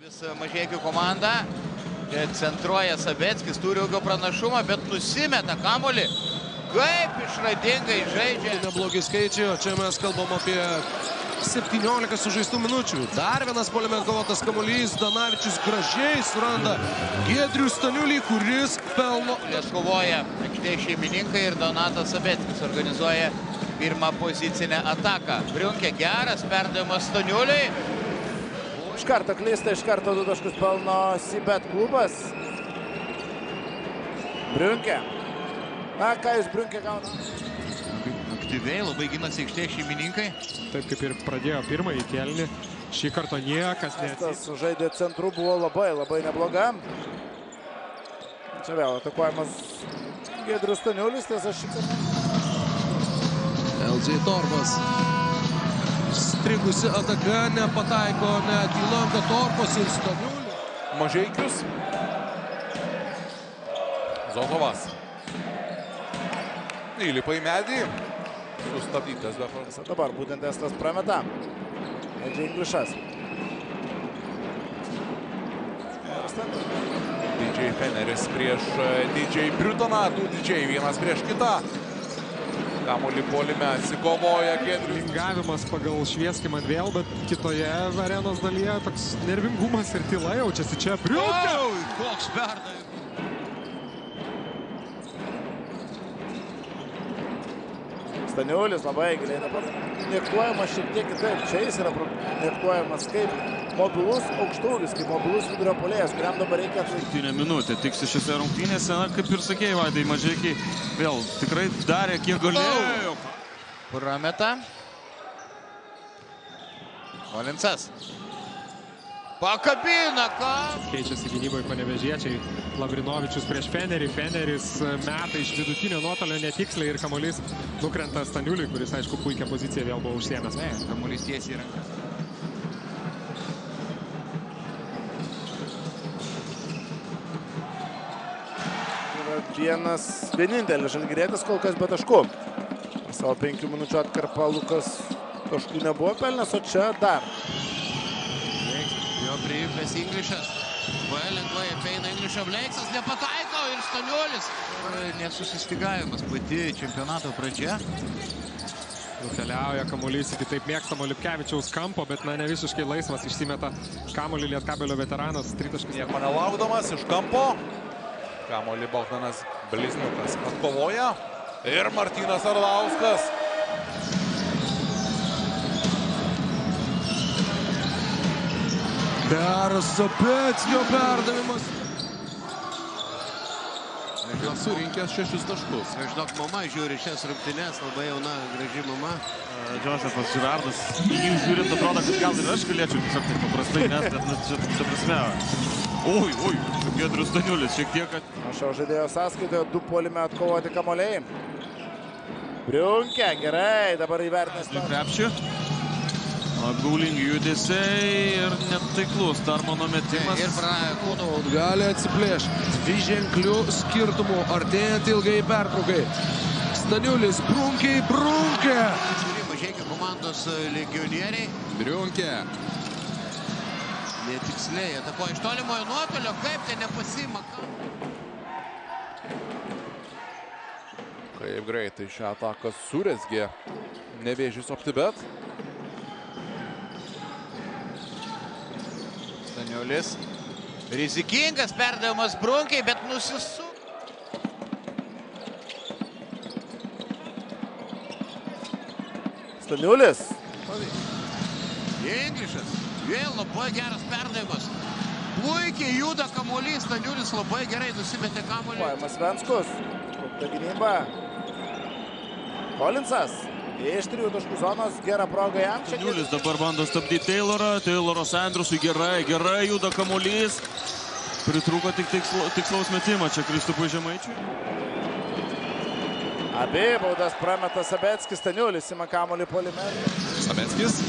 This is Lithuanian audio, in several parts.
Vis Mažeikių komanda, centruoja Sabeckis, turi ilgio pranašumą, bet nusimeta kamuolį. Kaip išradingai žaidžia. Neblogi skaičiai, o čia mes kalbam apie 17 sužaistų minučių. Dar vienas puolime atkovotas kamuolys, Danavičius gražiai suranda Giedrių Staniulį, kuris pelno. Kovoja aikštės šeimininkai ir Donatas Sabeckis organizuoja pirmą pozicinę ataką. Briunkė geras, perdavimas Staniuliui. Iš karto klysta, iš karto 2 taškus pelno Sibet klubas. Briunkė. Na, ką jūs Briunkė gauna? Aktyviai, labai ginasi aikštės šeimininkai. Taip kaip ir pradėjo pirmąjį kėlinį. Šį kartą niekas Tas žaidė centrų, buvo labai nebloga. Čia vėl atakuojamas Giedrius Staniulis, tiesa šį kartą. LJ Torpas. Strigusi ataka, nepataiko net į lanką Torpas ir Staniulį. Mažeikius. Zotovas. Įlipa į medį. Sustabdytas be prasmės. Dabar būtent Estas prameta. Edžiai Inglišas. DJ Feneris prieš DJ Briutoną. Du DJ vienas prieš kitą. Kamuolį puolime atsikovoja Giedrius. Lingavimas pagal švieskimą vėl, bet kitoje arenos dalyje toks nervingumas ir tyla jaučiasi čia. Briunkė! Koks perdavimas. Staniulis labai giliai dabar nektuojamas šiek tiek kitaip. Čia jis yra nektuojamas kaip mobilus aukštūgis, kaip mobilus vidurio puolėjas, kuriam dabar reikia Paskutinė minutė tiksi šiose rungtynėse, na, kaip ir sakėjai, Vaidai, Mažeikiai vėl tikrai darė kiek galėjo. Prameta. Valinsas. Pakabina, ką? Keičiasi gynyboje Panevėžiečiai. Lavrinovičius prieš Fenerį. Feneris meta iš vidutinio nuotolio netiksliai ir kamuolys nukrenta Staniuliui, kuris, aišku, puikią poziciją vėl buvo užsiėmęs. Kamuolys tiesiai į rankas. Vienintelis žalgirietis kol kas be taškų. Savo 5 minučių atkarpą Lukas taškų nebuvo pelnęs, o čia dar. Jo priimtas Inglišas. Lengvai apeina Inglišą Bleiksas, nepataiko ir Staniulis. Nesusistygavimas, pati čempionato pradžia. Nukeliauja kamuolys iki taip mėgstamo Lipkevičiaus kampo, bet ne visiškai laisvas, išsimeta kamuolį Lietkabelio veteranas. Tritaškis. Nieko nelaukdamas iš kampo. Kamuolį Bogdanas Blizniukas atkovoja. Ir Martynas Arlauskas. Geras Sabeckio perdavimas. Surinkęs 6 taškus. Žinok, mama žiūri šias rungtynes, labai jauna, graži mama. Džosefas Živerdas. Jį žiūrint atrodo, kad gal ir aš galėčiau tiesiog taip paprastai mest, bet čia ta prasme. Oi, Giedrius Staniulis šiek tiek. Šio žaidėjo sąskaitoje 2 puolime atkovoti kamuoliai. Briunkė, gerai, dabar įvertinęs. Krepšį. Apgaulingi judesiai ir netaiklus Tarmono metimas. Ir kūno. Gali atsiplėšti. 2 ženklių skirtumų, artėjant ilgai pertraukai. Staniulis, Briunkė. Mažeikių komandos legionieriai. Briunkė. Netiksliai atakuoja iš tolimojo nuotolio, kaip tai nepasima. Kaip greitai šią ataką surezgė Nevėžis OptiBet. Staniulis. Rizikingas perdavimas Brunkiai, bet nusisu. Staniulis. Inglišas. Vėl labai geras perdavimas. Puikiai juda kamuolys, Staniulis labai gerai nusimetė kamuolį. Kojamas Venskus. Ta gynyba. Kolinsas. Iš 3 taškų zonos, gera proga jam. Staniulis dabar bando stabdyti Taylorą. Tayloras Andrusui gerai juda kamuolys. Pritrūko tik tikslaus metimą čia Kristupui Žemaičiui. Abi baudas prameta Sabeckis, Staniulis ima kamuolį puolime. Sabeckis.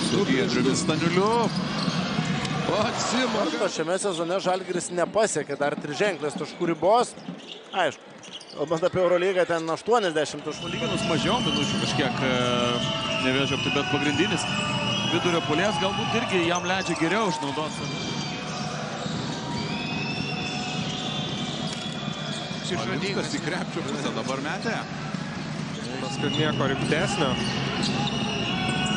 Su Giedriumi Staniuliu. Šiame sezone Žalgiris nepasiekė dar 3 ženklės taškų ribos. Aišku, kalbant apie Eurolygą, ten 80 taškų. Palyginus mažiau minučių kažkiek Nevėžio OptiBet pagrindinis vidurio puolėjas galbūt irgi jam leidžia geriau išnaudoti. Išradingas į krepšio pusę dabar metė. Kad nieko rimtesnio.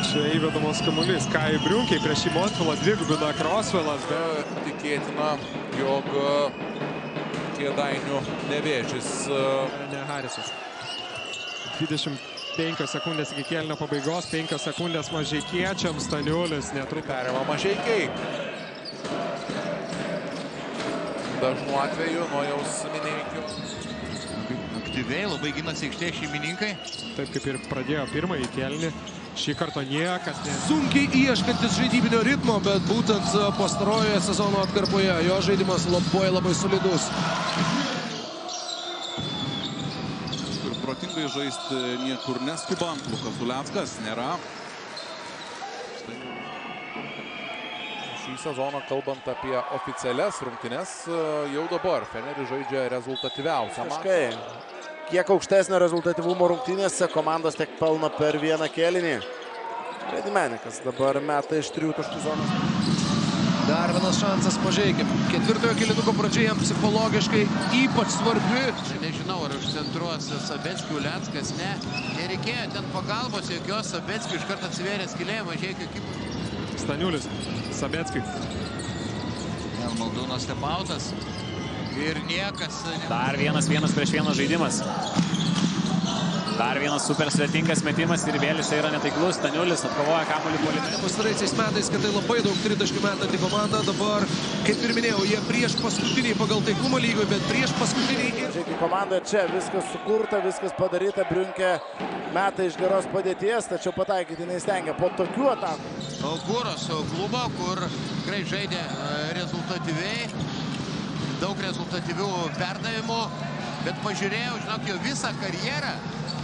Čia įvedamas kamuolys. Kai Briunkiai prieš į Montvilą dvigubina Krosvelas. Tikėtina, jog Kėdainių Nevėžis. Ne Harisas. 25 sekundės iki kėlinio pabaigos, 5 sekundės Mažeikiečiams, Staniulis netrukus. Perima Mažeikiai. Dažnu atveju nuo jaus Mineikių. Aktyviai labai ginasi aikštės šeimininkai. Taip kaip ir pradėjo pirmąjį kėlinį. Šį kartą niekas Sunkiai ieškantis žaidybinio ritmo, bet būtent pastarojoje sezono atkarpoje jo žaidimas labai solidus. Ir protingai žaisti niekur neskubant. Lukas Uleckas nėra. Šį sezoną, kalbant apie oficialias rungtynes, jau dabar Feneris žaidžia rezultatyviausią Visiškai. Kiek aukštesnio rezultatyvumo rungtynėse komandos tiek pelno per vieną kėlinį. Redimenikas dabar meta iš 3 taškų zonos. Dar vienas šansas Mažeikiam. Ketvirtojo kėlinuko pradžia jam psichologiškai ypač svarbi. Nežinau, ar užcentruos Sabetskį Uleckas, ne. Nereikėjo ten pagalbos jokios Sabetskį, iš karto atsivėrė skylė Mažeikių ekipų. Staniulis, Sabetskį. Maldūnas stepautas. Ir niekas... Dar vienas prieš vieną žaidimas. Dar vienas super svetingas metimas ir vėl jisai yra netaiklus. Staniulis atkovoja kamuolį puolime. Pastaraisiais metais, kad tai labai daug tritaškių metanti komanda. Dabar, kaip ir minėjau, jie prieš paskutiniai pagal taiklumą lygoj, bet prieš paskutiniai... Žiūrėkit, komanda čia viskas sukurta, viskas padaryta. Briunkė meta iš geros padėties, tačiau pataikyti neįstengia po tokių atakų. Kūros klubo, kur tikrai žaidė rezultatyviai. Daug rezultatyvių perdavimų, bet pažiūrėjau, žinok, jo visą karjerą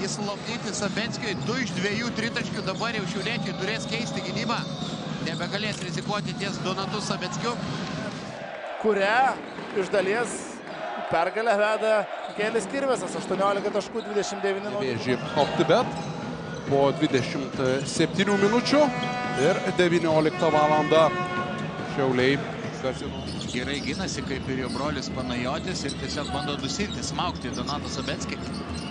jis lopdyti Sabetskiui 2 iš 2 tritaškių, dabar jau šiauliečiai turės keisti gynybą, nebegalės rizikuoti ties Donatu Sabetskiu. Kurią iš dalies pergalę veda Kelis Kirvesas, 18 taškų, 29 nuo... Nevėžį OptiBet po 27 minučių ir 19 valandą Šiauliai Kasinų. Gerai ginasi, kaip ir jo brolis Panajotis, ir tiesiog bando dusinti, smaugti Donatą Sabetskį.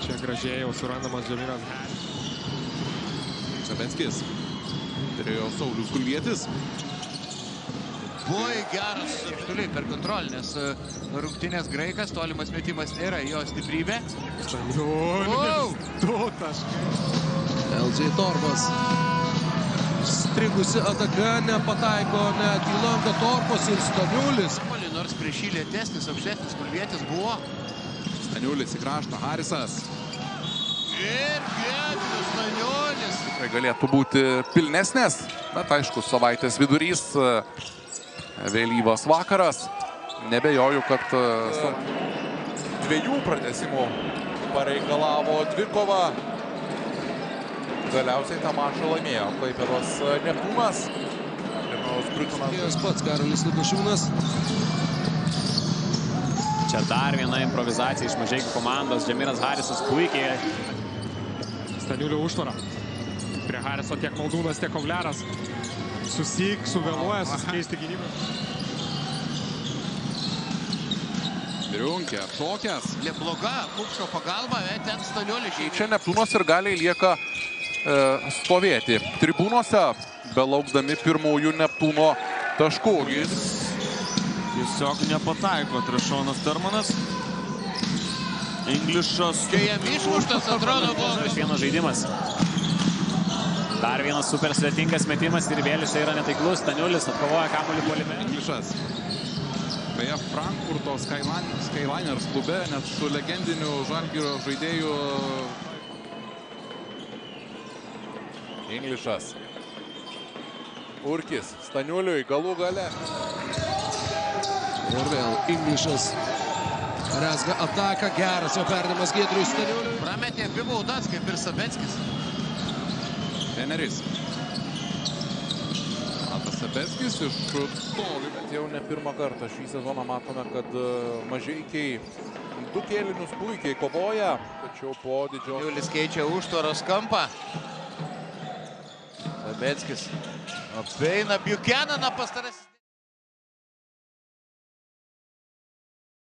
Čia gražiai jau surandamas Džemiras. Sabetskis. Turėjo Saulius Gulvietis. Buvo geras štuliai per kontrolinės rungtynės graikas, tolimas metimas nėra jo stiprybė. Staniulis, 2 taškai. LJ Torpas. Strigusi ataka, nepataiko net į langą Torpas ir Staniulis. Nors prieš jį lėtesnis, aukštesnis Gulvietis buvo. Staniulis į kraštą, Harisas. Ir Giedrius Staniulis. Tai galėtų būti pilnesnės, bet aišku, savaitės vidurys, vėlyvas vakaras. Nebejoju, kad 2 pratęsimų pareikalavo dvikova. Galiausiai tą mačą laimėjo Klaipėdos Neptūnas. Jis pats Karolis Lukošiūnas. Čia dar viena improvizacija iš Mažeikių komandos. Džemiras Harisas puikiai. Staniulio užtvara. Prie Hariso tiek Maldūnas, tiek Kovleras. Suvėluoja, susikeisti gynybą. Briunkė atšokęs. Nebloga Kukšo pagalba, ten Staniulis. Čia Neptūnas ir galiai lieka stovėti tribūnose, belaukdami pirmųjų Neptūno taškų. Jis tiesiog nepataiko Trešonas Termanas. Englišas. Kai jam išmuštas, atrodo, buvo. Prieš vieną žaidimas. Dar vienas super svetingas metimas ir vėl jisai yra netaiklus. Staniulis atkovoja kamuolį puolime. Englišas. Beje, Frankfurto Skyliners klube net su legendiniu Žalgirio žaidėju Englišas. Urkis Staniuliui galų gale. Ir vėl Englišas. Rezga ataką, geras jo perdavimas Giedriui Staniuliui. Prametė abi baudas, kaip ir Sabetskis. Feneris. Donatas Sabetskis iš toli, bet jau ne pirmą kartą šį sezoną matome, kad Mažeikiai 2 kėlinius puikiai kovoja, tačiau po didžios... Staniulis keičia užtvaros kampą. Lebeckis apeina Buchananą pastarasis.